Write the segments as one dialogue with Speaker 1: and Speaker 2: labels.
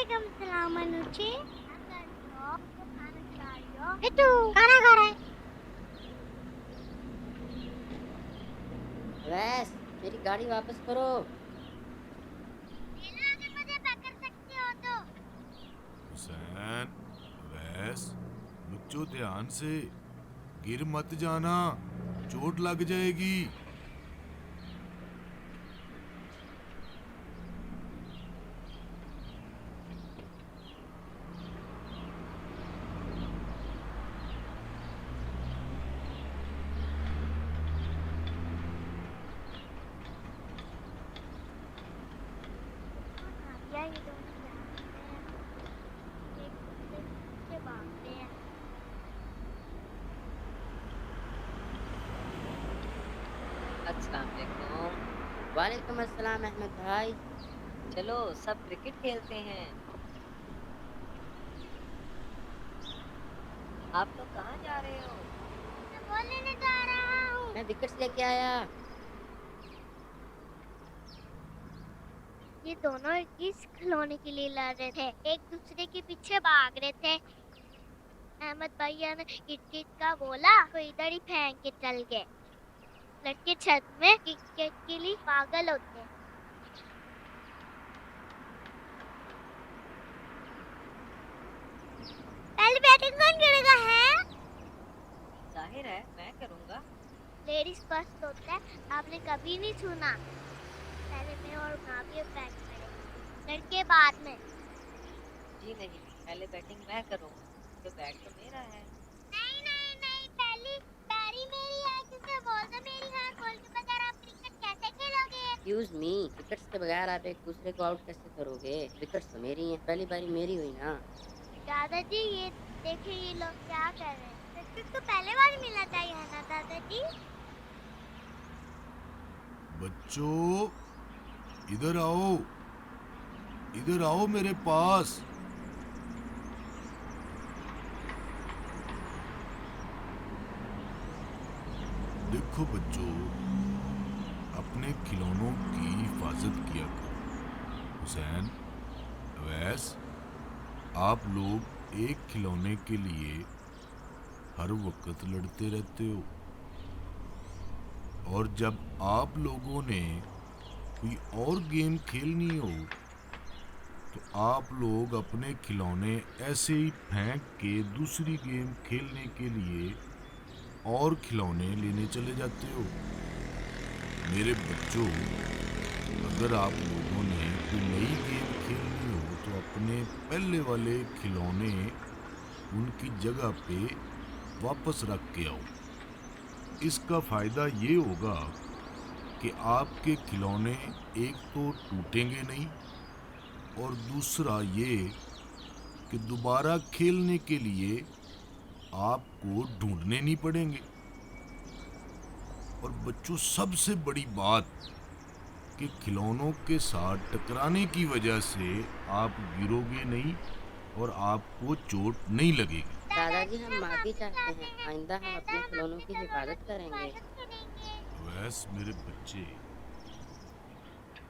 Speaker 1: वालेकुम सलाम अनुचे। क्या कर रही हो? तो खाना खा रही हो? ये तू खाना खा रहा है?
Speaker 2: अवैस, मेरी गाड़ी वापस करो।
Speaker 1: ले लो अगर मुझे पकड़ सकते हो तो।
Speaker 3: हुसैन, अवैस, बच्चों ध्यान से, गिर मत जाना, चोट लग जाएगी।
Speaker 1: नादिया ये दोनों जा रहे हैं, एक दूसरे के पीछे भागते हैं।
Speaker 2: अस्सलाम वालेकुम। वालेकुम अस्सलाम अहमद भाई।
Speaker 4: चलो सब क्रिकेट खेलते हैं। आप लोग कहाँ जा रहे हो?
Speaker 1: मैं बॉल लेने जा रहा हूँ।
Speaker 2: मैं विकेट्स लेके आया।
Speaker 1: ये दोनों इस खिलौने के लिए लड़ रहे थे, एक दूसरे के पीछे भाग रहे थे। अहमद भैया ने क्रिकेट का बोला तो इधर ही फेंक के चल गए। लड़के छत में क्रिकेट के लिए पागल होते हैं। पहले बैटिंग कौन करेगा है?
Speaker 4: जाहिर है मैं करूँगा।
Speaker 1: लेडीज फर्स्ट होता है, आपने कभी नहीं सुना? पहले मैं और नादिया बैट करेंगे, लड़के बाद में।
Speaker 4: जी नहीं, पहले बैटिंग मैं करूँगा, तो बैट तो मेरा है।
Speaker 1: नहीं नहीं नहीं, पहली बैरी मेरी है क्योंकि बॉल तो मेरी है। बॉल के बगैर आप क्रिकेट कैसे खेलोगे?
Speaker 2: एक्सक्यूज मी, विकेट्स के बगैर आप एक दूसरे को आउट कैसे करोगे? विकेट्स तो मेरी हैं, पहली बारी मेरी हुई ना।
Speaker 1: दादाजी ये देखिए ये लोग क्या कर रहे हैं। क्रिकेट तो पहले बार मिलना चाहिए है ना दादाजी?
Speaker 3: बच्चों, इधर आओ, इधर आओ मेरे पास। देखो बच्चों, अपने खिलौनों की हिफाजत किया करो। हुसैन, अवैस, आप लोग एक खिलौने के लिए हर वक्त लड़ते रहते हो, और जब आप लोगों ने कोई और गेम खेलनी हो तो आप लोग अपने खिलौने ऐसे ही फेंक के दूसरी गेम खेलने के लिए और खिलौने लेने चले जाते हो। मेरे बच्चों, अगर आप लोगों ने कोई नई गेम खेलनी हो तो अपने पहले वाले खिलौने उनकी जगह पे वापस रख के आओ। इसका फायदा ये होगा कि आपके खिलौने एक तो टूटेंगे नहीं, और दूसरा ये कि दोबारा खेलने के लिए आपको ढूंढने नहीं पड़ेंगे। और बच्चों, सबसे बड़ी बात कि खिलौनों के साथ टकराने की वजह से आप गिरोगे नहीं और आपको चोट नहीं लगेगी।
Speaker 2: दादाजी हम
Speaker 1: हम
Speaker 2: माफी
Speaker 1: माफी
Speaker 2: चाहते
Speaker 1: चाहते
Speaker 2: हैं,
Speaker 1: हैं,
Speaker 2: आइंदा हम
Speaker 1: ऐसा
Speaker 2: अपने
Speaker 1: हम
Speaker 2: खिलौनों
Speaker 1: अपने
Speaker 2: की
Speaker 1: खिलौनों
Speaker 2: हिफाजत
Speaker 1: की
Speaker 2: करेंगे।
Speaker 1: हिफाजत करेंगे।
Speaker 3: वैसे मेरे बच्चे,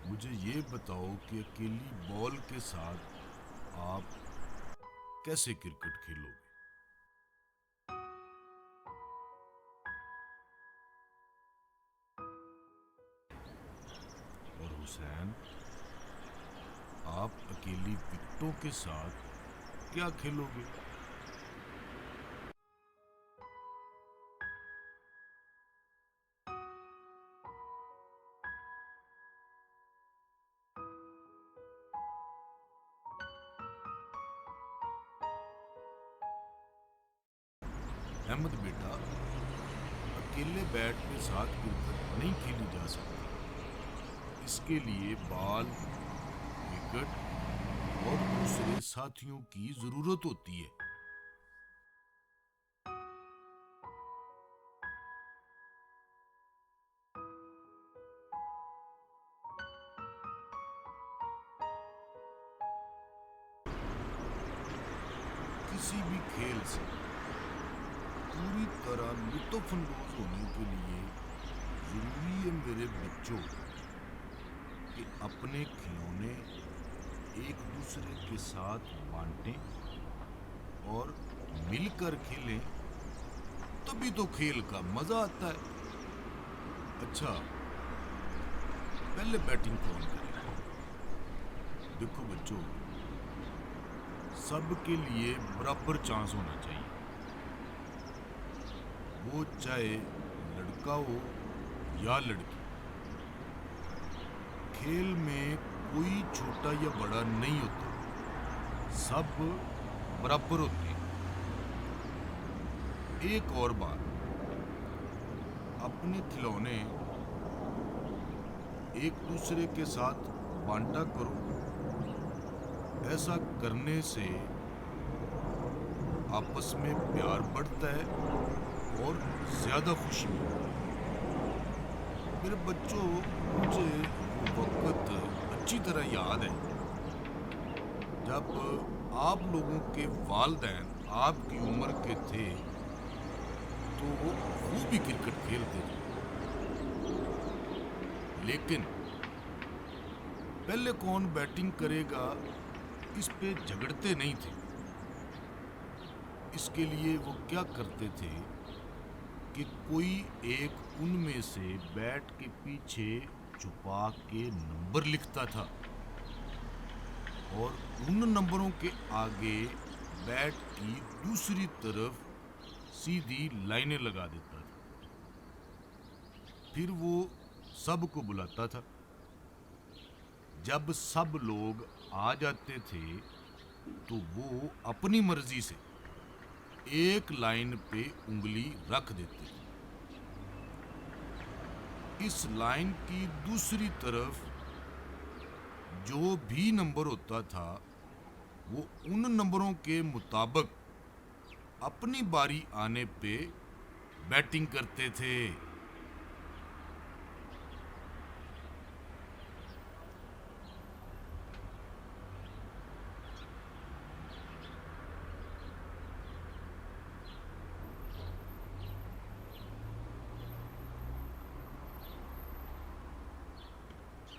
Speaker 3: मुझे ये बताओ कि अकेली बॉल के साथ आप कैसे क्रिकेट खेलोगे? और हुसैन, आप अकेली विकेटों के साथ क्या खेलोगे? अहमद बेटा, अकेले बैट के साथ क्रिकेट नहीं खेली जा सकती। इसके लिए बॉल, विकेट और दूसरे साथियों की जरूरत होती है। किसी भी खेल से पूरी तरह लुत्फानंदोज होने के लिए जरूरी है मेरे बच्चों कि अपने खिलौने एक दूसरे के साथ बांटें और मिलकर खेलें, तभी तो खेल का मजा आता है। अच्छा, पहले बैटिंग कौन करेगा? देखो बच्चों, सबके लिए बराबर चांस होना चाहिए, वो चाहे लड़का हो या लड़की। खेल में कोई छोटा या बड़ा नहीं होता, सब बराबर होते हैं। एक और बात, अपने खिलौने एक दूसरे के साथ बांटा करो। ऐसा करने से आपस में प्यार बढ़ता है और ज्यादा खुशी मिलती है। मेरे बच्चों, मुझे वो वक्त अच्छी तरह याद है जब आप लोगों के वालिदैन आपकी उम्र के थे तो वो भी क्रिकेट खेलते थे, लेकिन पहले कौन बैटिंग करेगा इस पे झगड़ते नहीं थे। इसके लिए वो क्या करते थे कि कोई एक उनमें से बैट के पीछे छुपा के नंबर लिखता था और उन नंबरों के आगे बैट की दूसरी तरफ सीधी लाइनें लगा देता था। फिर वो सबको बुलाता था। जब सब लोग आ जाते थे तो वो अपनी मर्जी से एक लाइन पे उंगली रख देते थे। इस लाइन की दूसरी तरफ जो भी नंबर होता था वो उन नंबरों के मुताबिक अपनी बारी आने पे बैटिंग करते थे।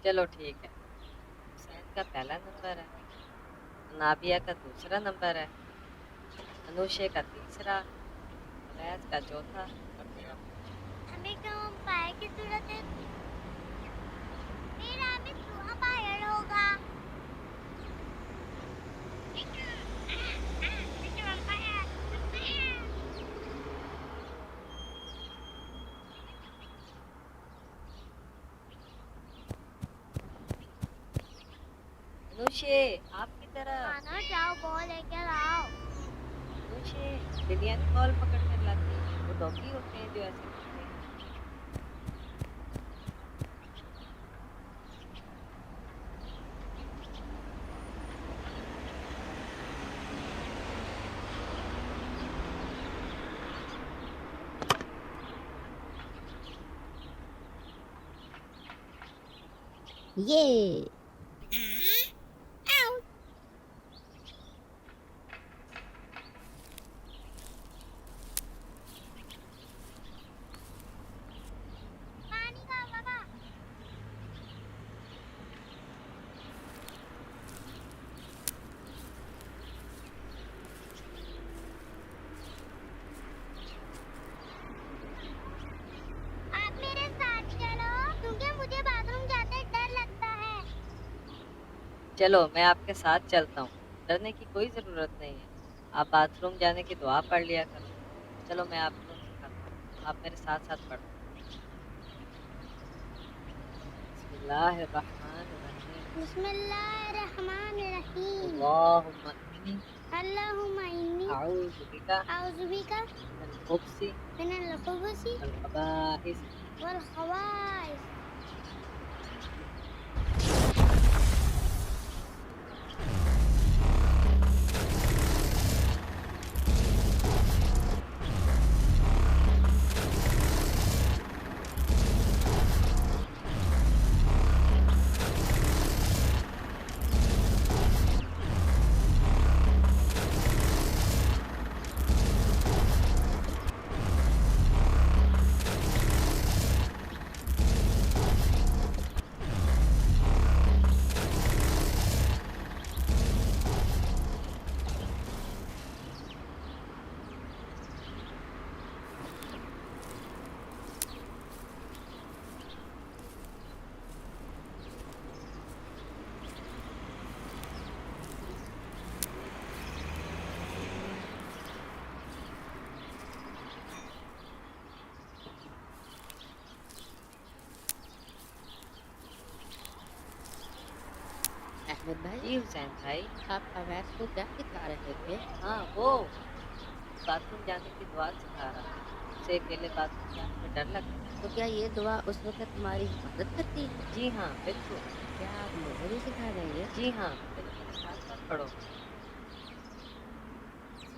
Speaker 4: चलो ठीक है। हुसैन का पहला नंबर है, नाबिया का दूसरा नंबर है, अनुशे का तीसरा, फैज का चौथा और मेरा।
Speaker 1: हमें क्यों अंपायर की जरूरत है? मेरा भी क्यों अंपायर होगा?
Speaker 4: अनुशे, आपकी तरफ।
Speaker 1: आना, जाओ बॉल लेकर आओ।
Speaker 4: अनुशे, बिलियन बॉल पकड़ कर लाती है। वो डॉगी होते हैं जो ऐसे करते हैं।
Speaker 2: ये
Speaker 1: पानी का बाबा। आप मेरे साथ चलो, क्योंकि मुझे बाथरूम जाते डर लगता है।
Speaker 4: चलो मैं आपके साथ चलता हूँ, डरने की कोई ज़रूरत नहीं है। आप बाथरूम जाने की दुआ पढ़ लिया करो। चलो मैं आपको सिखाता हूँ, आप मेरे साथ साथ पढ़ो। बिस्मिल्लाहिर्रहमानिर्रहीम।
Speaker 1: बिस्मिल्लाहिर्रहमानिर्रहीम।
Speaker 4: अल्लाहुम्मा इन्नी
Speaker 1: अल्लाहुम्मा इन्नी
Speaker 4: अऊज़ु बिका
Speaker 1: अऊज़ु बिका
Speaker 4: मिनल खुब्सी
Speaker 1: मिनल खुबुसी
Speaker 4: वल खबाइस।
Speaker 1: वल खबाइस।
Speaker 2: अहमद भाई,
Speaker 4: जी हुसैन भाई।
Speaker 2: आप अवैस को क्या सिखा रहे थे?
Speaker 4: हाँ, वो बाथरूम जाने की दुआ सिखा रहा था। उसे अकेले बाथरूम जाने में डर लगता है।
Speaker 2: तो क्या ये दुआ उस वक़्त तुम्हारी मदद करती है?
Speaker 4: जी हाँ, बिल्कुल।
Speaker 2: क्या आप मुझे भी सिखा देंगे?
Speaker 4: जी हाँ, चलो मेरे साथ-साथ पढ़ो।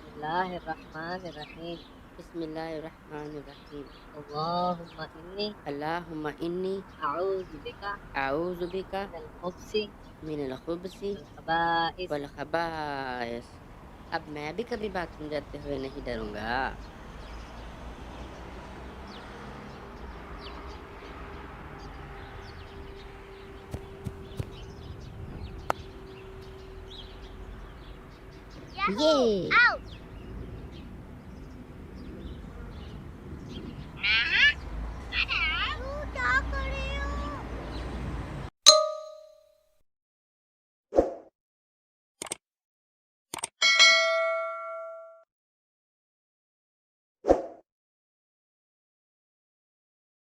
Speaker 4: बिस्मिल्लाहिर्रहमानिर्रहीम।
Speaker 2: बिस्मिल्लाहिर्रहमानिर्रहीम।
Speaker 4: अल्लाहुम्मा इन्नी
Speaker 2: अल्लाहुम्मा इन्नी
Speaker 4: अऊज़ु बिका
Speaker 2: अऊज़ु बिका
Speaker 4: मिनल खुब्सी
Speaker 2: मिनल खुब्सी
Speaker 4: वल खबाइस।
Speaker 2: वल खबाइस। अब मैं भी कभी बाथरूम जाते हुए नहीं डरूँगा।
Speaker 1: याहू!
Speaker 2: ये
Speaker 1: आओ!